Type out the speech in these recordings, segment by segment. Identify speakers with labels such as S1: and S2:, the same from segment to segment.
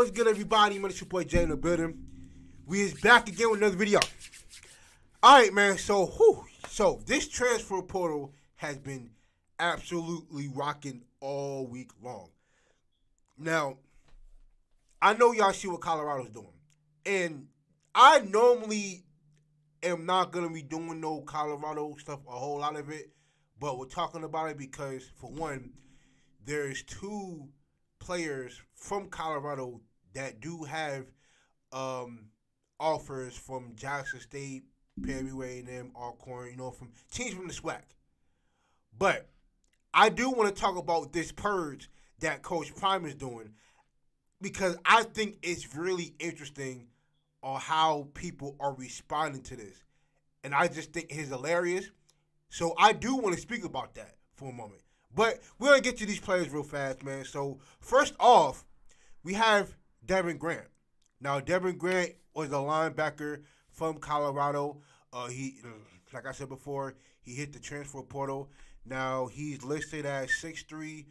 S1: what's good, everybody? Man, it's your boy Jay in the building. We is back again with another video. All right, man. So this transfer portal has been absolutely rocking all week long. Now, I know y'all see what Colorado's doing, and I normally am not gonna be doing no Colorado stuff, a whole lot of it, but we're talking about it because, for one, there's two players from Colorado that do have offers from Jackson State, Perry Way, and them, Alcorn, from teams from the SWAC. But I do want to talk about this purge that Coach Prime is doing because I think it's really interesting on how people are responding to this. And I just think it's hilarious. So I do want to speak about that for a moment. But we're going to get to these players real fast, man. So first off, we have Devin Grant. Now, Devin Grant was a linebacker from Colorado. He, like I said before, he hit the transfer portal. Now, he's listed as 6'3",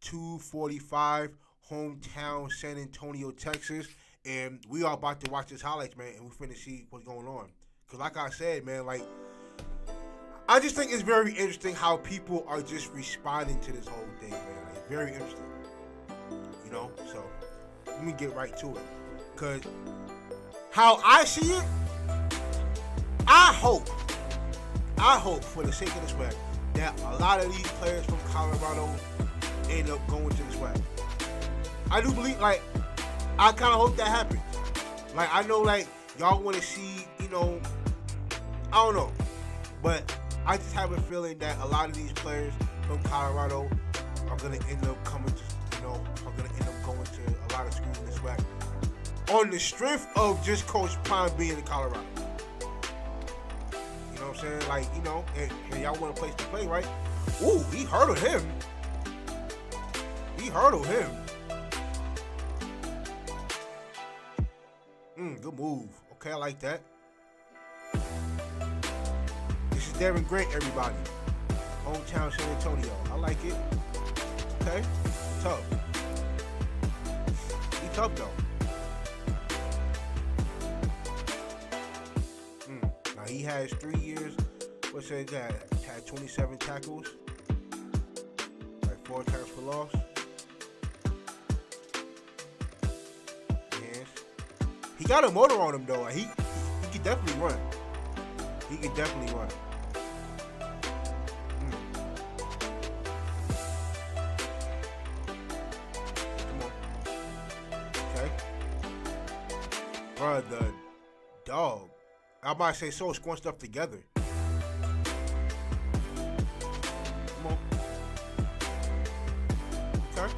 S1: 245, hometown San Antonio, Texas. And we are about to watch his highlights, man, and we're finna see what's going on. Because like I said, man, I just think it's very interesting how people are just responding to this whole thing, man. It's very interesting. So let me get right to it. Because how I see it, I hope for the sake of the SWAC that a lot of these players from Colorado end up going to the SWAC. I do believe, I kind of hope that happens. I know, y'all want to see, I don't know. But I just have a feeling that a lot of these players from Colorado are going to end up coming to, going to a lot of schools in the SWAC on the strength of just Coach Prime being in Colorado. You know what I'm saying? And y'all want a place to play, right? Ooh, he hurdled him. Good move. Okay, I like that. This is Devin Grant, everybody. Hometown San Antonio. I like it. Okay. Tough. He tough, though. Now, he has 3 years. What's that? Had 27 tackles. 4 tackles for loss. He got a motor on him, though. He can definitely run. Come on. Okay. Bro, the dog. I'm about to say so squunched up together. Come on. Okay.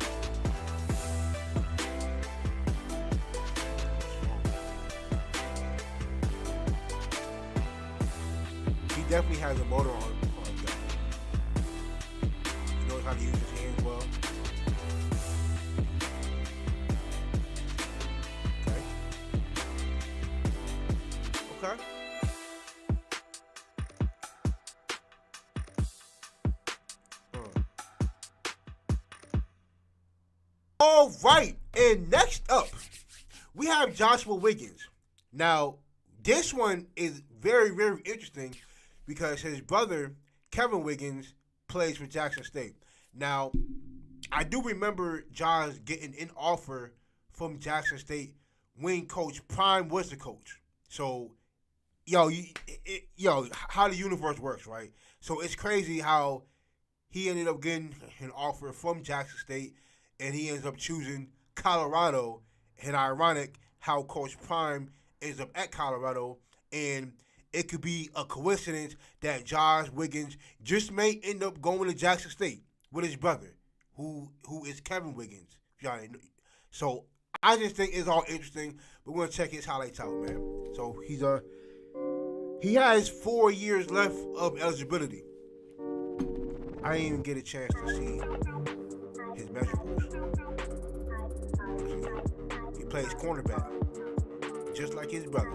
S1: Definitely has a motor on him. He knows how to use his hands well. Okay. All right, and next up, we have Joshua Wiggins. Now, this one is very, very interesting because his brother, Kevin Wiggins, plays for Jackson State. Now, I do remember Josh getting an offer from Jackson State when Coach Prime was the coach. So, how the universe works, right? So, it's crazy how he ended up getting an offer from Jackson State, and he ends up choosing Colorado. And ironic how Coach Prime ends up at Colorado, and it could be a coincidence that Josh Wiggins just may end up going to Jackson State with his brother, who is Kevin Wiggins. So I just think it's all interesting. But we're gonna check his highlights out, man. So he has 4 years left of eligibility. I didn't even get a chance to see his measurables. He plays cornerback, just like his brother.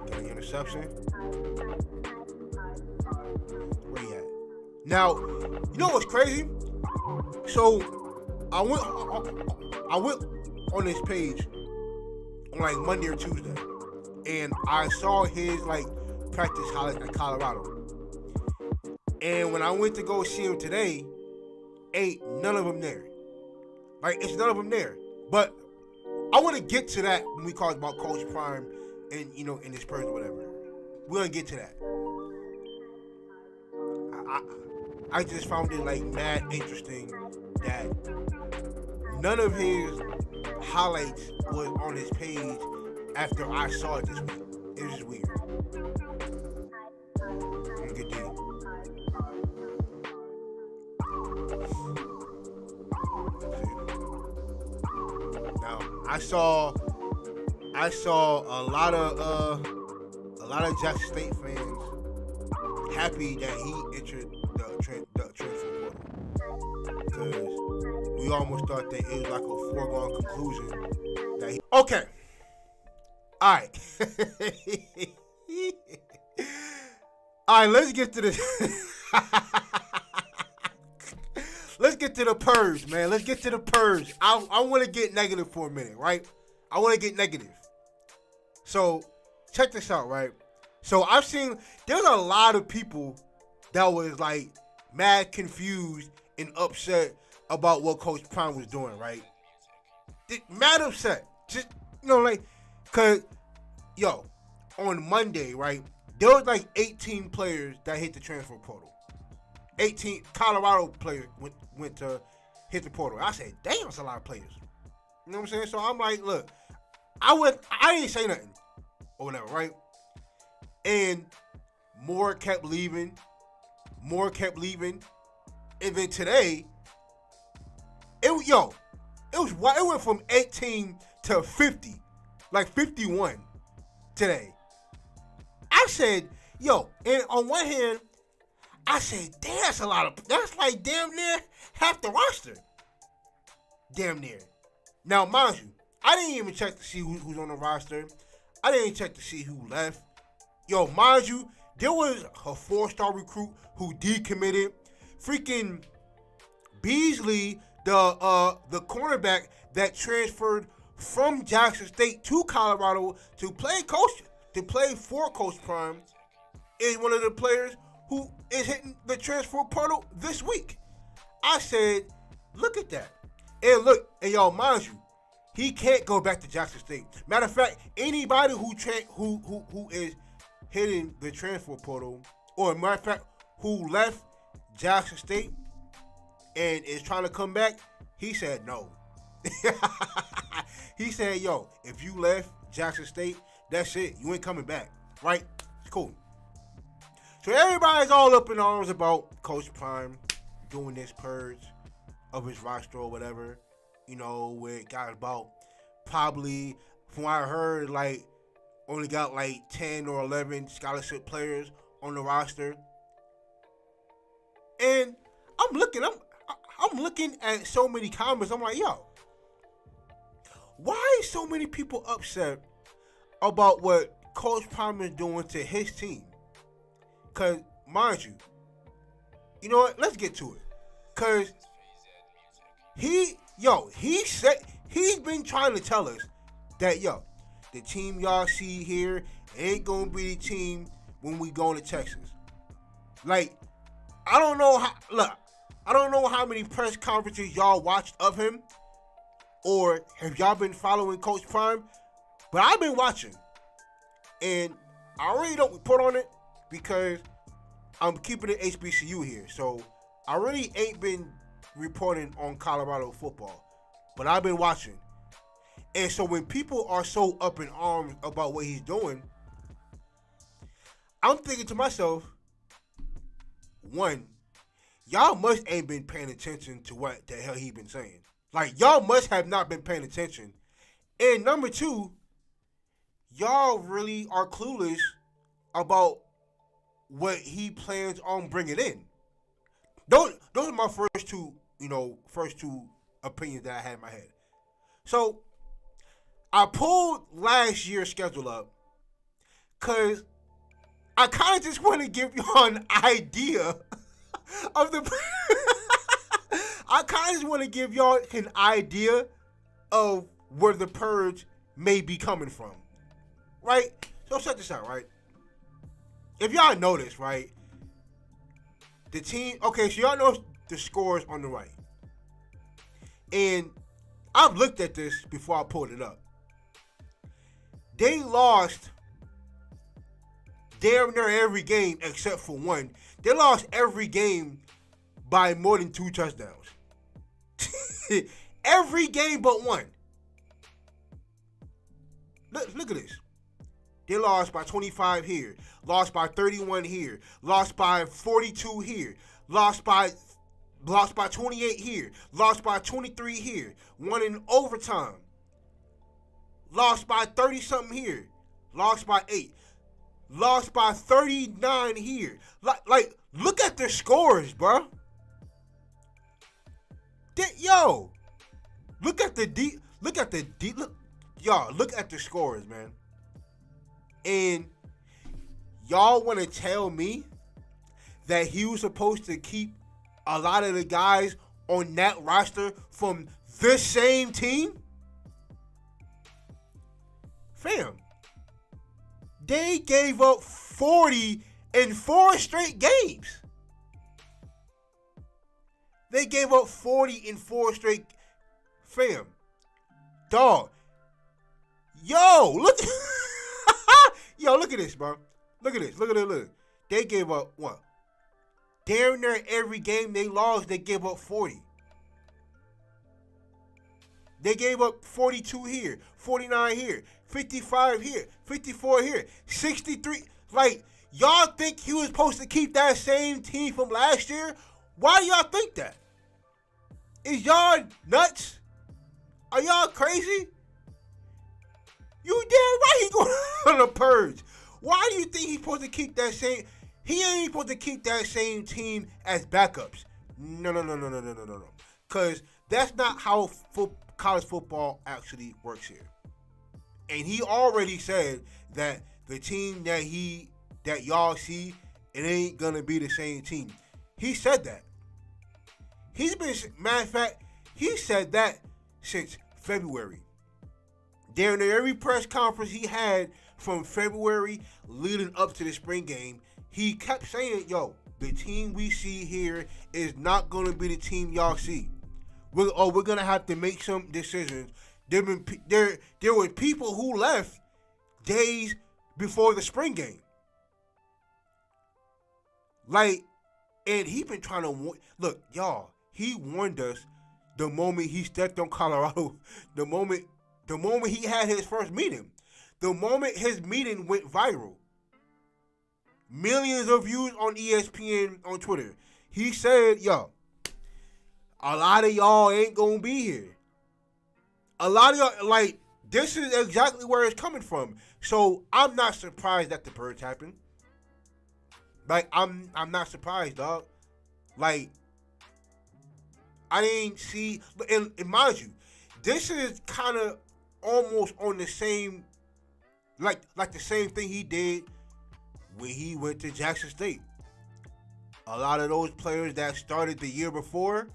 S1: Got an interception. Where he at? Now, you know what's crazy? So I I went on his page on like Monday or Tuesday, and I saw his like practice highlights at Colorado. And when I went to go see him today, ain't none of them there. Like, it's none of them there. But I want to get to that when we talk about Coach Prime and, you know, in his Purge or whatever. We're going to get to that. I just found it, like, mad interesting that none of his highlights was on his page after I saw it this week. It was just weird. Good day. Now, I saw a lot of Jackson State fans happy that he entered the transfer portal, because we almost thought that it was like a foregone conclusion that he. Okay, all right, all right. Let's get to this. Let's get to the Purge, man. Let's get to the Purge. I want to get negative for a minute, right? I want to get negative. So, check this out, right? So, I've seen, there's a lot of people that was, like, mad confused and upset about what Coach Prime was doing, right? Mad upset. Just, you know, like, because, yo, on Monday, right, there was, like, 18 players that hit the transfer portal. 18 Colorado players went to hit the portal. I said, damn, that's a lot of players. You know what I'm saying? So I'm like, look, I didn't say nothing or whatever, right? And more kept leaving. And then today, it went from 18 to 50, like 51 today. I said, yo, and on one hand, I said, damn, that's like damn near half the roster. Damn near. Now, mind you, I didn't even check to see who's on the roster. I didn't check to see who left. Yo, mind you, there was a 4-star recruit who decommitted. Freaking Beasley, the cornerback that transferred from Jackson State to Colorado to play for Coach Prime, is one of the players who is hitting the transfer portal this week. I said, look at that. And look, and y'all, mind you, he can't go back to Jackson State. Matter of fact, anybody who is hitting the transfer portal, or matter of fact, who left Jackson State and is trying to come back, he said no. He said, yo, if you left Jackson State, that's it. You ain't coming back. Right? It's cool. So everybody's all up in arms about Coach Prime doing this purge of his roster or whatever. You know, where it got about probably, from what I heard, like only got like 10 or 11 scholarship players on the roster. And I'm looking at so many comments. I'm like, yo, why is so many people upset about what Coach Prime is doing to his team? Because, mind you, you know what? Let's get to it. Because he's been trying to tell us that, yo, the team y'all see here ain't going to be the team when we go to Texas. Like, I don't know how many press conferences y'all watched of him, or have y'all been following Coach Prime, but I've been watching. And I really don't report on it, because I'm keeping it HBCU here. So I really ain't been reporting on Colorado football, but I've been watching. And so when people are so up in arms about what he's doing, I'm thinking to myself, one, y'all must ain't been paying attention to what the hell he been saying. Like, y'all must have not been paying attention. And number two, y'all really are clueless about what he plans on bringing in. Those are my first two opinions that I had in my head. So I pulled last year's schedule up because I kind of just want to give y'all an idea of the. I kind of just want to give y'all an idea of where the Purge may be coming from, right? So check this out, right? If y'all notice, right, the team, okay, so y'all know the scores on the right. And I've looked at this before I pulled it up. They lost damn near every game except for one. They lost every game by more than 2 touchdowns. Every game but one. Look at this. They lost by 25 here. Lost by 31 here. Lost by 42 here. Lost by 28 here. Lost by 23 here. Won in overtime. Lost by 30-something here. Lost by 8. Lost by 39 here. Like, look at the scores, bro. Yo, look at the look at the scores, man. And y'all want to tell me that he was supposed to keep a lot of the guys on that roster from this same team? Fam, they gave up 40 in 4 straight games. They gave up 40 in 4 straight. Fam, dog. Yo, look. Yo, look at this, bro. Look at this. Look. They gave up what? Damn near every game they lost, they gave up 40. They gave up 42 here, 49 here, 55 here, 54 here, 63. Like, y'all think he was supposed to keep that same team from last year? Why do y'all think that? Is y'all nuts? Are y'all crazy? You damn right he going on a purge. Why do you think he's supposed to keep that same? He ain't supposed to keep that same team as backups. No. Because that's not how college football actually works here. And he already said that the team that y'all see, it ain't gonna be the same team. He said that. Matter of fact, he said that since February. During every press conference he had from February leading up to the spring game, he kept saying, yo, the team we see here is not going to be the team y'all see. We're going to have to make some decisions. There were people who left days before the spring game. Like, and he been trying to look, y'all, he warned us the moment he stepped on Colorado, the moment he had his first meeting, the moment his meeting went viral. Millions of views on ESPN on Twitter. He said, yo, a lot of y'all ain't gonna be here. A lot of y'all, like, this is exactly where it's coming from. So I'm not surprised that the Purge happened. Like, I'm not surprised, dog. Like, I didn't see, and mind you, this is kind of almost on the same, like the same thing he did when he went to Jackson State. A lot of those players that started the year before,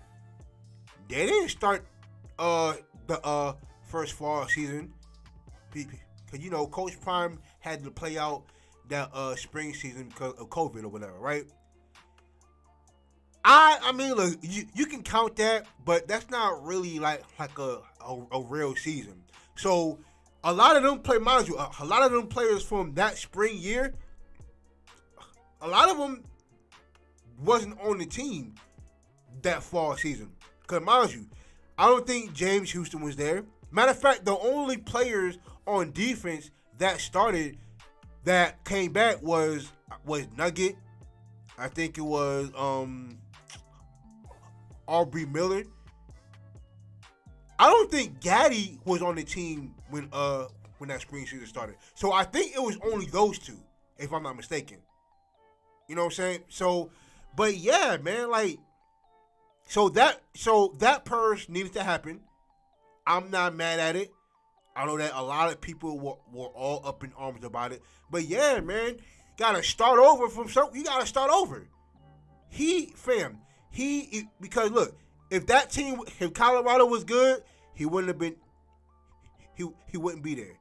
S1: they didn't start the first fall season. Because, you know, Coach Prime had to play out that spring season because of COVID or whatever, right? I mean, look, you can count that, but that's not really like a real season. So a lot of them mind you, a lot of them players from that spring year, a lot of them wasn't on the team that fall season. Because mind you, I don't think James Houston was there. Matter of fact, the only players on defense that started that came back was Nugget. I think it was Aubrey Miller. I don't think Gaddy was on the team when that spring season started. So I think it was only those two, if I'm not mistaken. You know what I'm saying? So, but yeah, man, like, so that purge needed to happen. I'm not mad at it. I know that a lot of people were all up in arms about it. But yeah, man, gotta start over from something. You gotta start over. Because look, if Colorado was good, he wouldn't have been he wouldn't be there.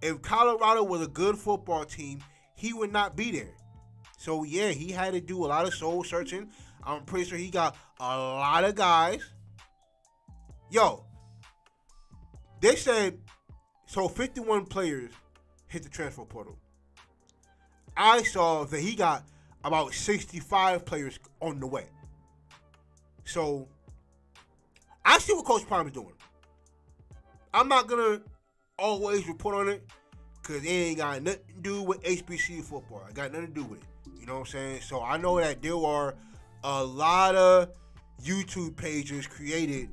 S1: If Colorado was a good football team, he would not be there. So yeah, he had to do a lot of soul searching. I'm pretty sure he got a lot of guys. Yo, they said so 51 players hit the transfer portal. I saw that he got about 65 players on the way. So I see what Coach Prime is doing. I'm not gonna always report on it because it ain't got nothing to do with HBCU football. It got nothing to do with it. You know what I'm saying? So I know that there are a lot of YouTube pages created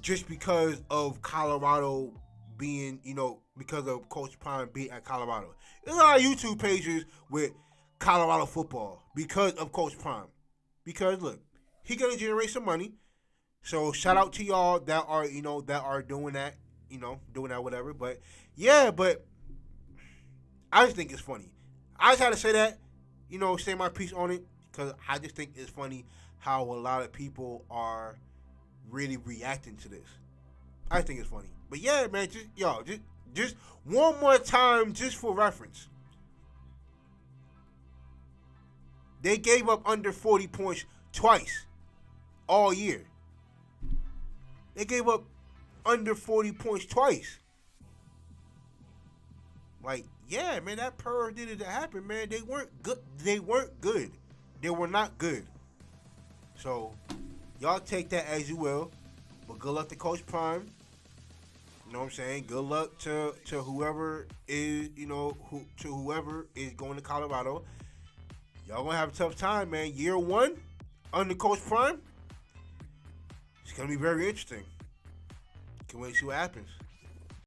S1: just because of Colorado being, because of Coach Prime being at Colorado. There's a lot of YouTube pages with Colorado football because of Coach Prime. Because look, he gonna generate some money. So shout out to y'all that are, that are doing that, doing that whatever. But yeah, but I just think it's funny. I just had to say that, say my piece on it because I just think it's funny how a lot of people are really reacting to this. I think it's funny. But yeah, man, just one more time, just for reference. They gave up under 40 points twice all year. They gave up under 40 points twice. Like, yeah, man, that Purge did it to happen, man. They weren't good. They weren't good. They were not good. So, y'all take that as you will. But good luck to Coach Prime. You know what I'm saying? Good luck to whoever is, to whoever is going to Colorado. Y'all gonna have a tough time, man. Year one under Coach Prime. It's gonna be very interesting. Can't wait to see what happens.